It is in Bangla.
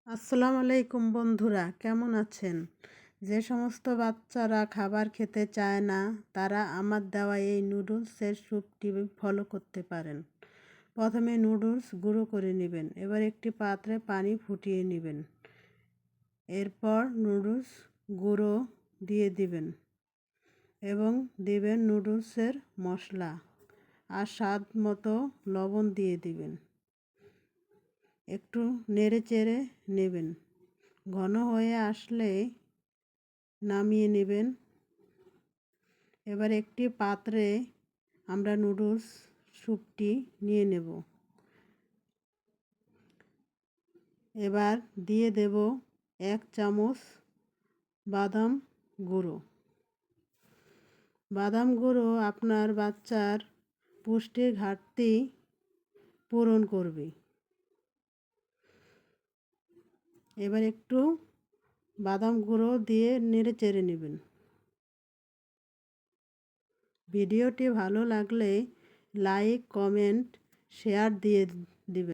আসসালামু আলাইকুম বন্ধুরা, কেমন আছেন? যে সমস্ত বাচ্চারা খাবার খেতে চায় না তারা আমার দেওয়া এই নুডলসের স্যুপটি ফলো করতে পারেন। প্রথমে নুডলস গুঁড়ো করে নেবেন। এবার একটি পাত্রে পানি ফুটিয়ে নেবেন। এরপর নুডলস গুঁড়ো দিয়ে দিবেন এবং দিবেন নুডলসের মশলা আর স্বাদ মতো লবণ দিয়ে দিবেন। একটু নেড়ে চেড়ে নেবেন। ঘন হয়ে আসলে নামিয়ে নেবেন। এবার একটি পাত্রে আমরা নুডলস স্যুপটি নিয়ে নেব। এবার দিয়ে দেব 1 চামচ বাদাম গুঁড়ো। বাদাম গুঁড়ো আপনার বাচ্চার পুষ্টির ঘাটতি পূরণ করবে। এবার একটু বাদাম গুঁড়ো দিয়ে নেড়ে চেড়ে নেবেন। ভিডিওটি ভালো লাগলে লাইক, কমেন্ট, শেয়ার দিয়ে দিবেন।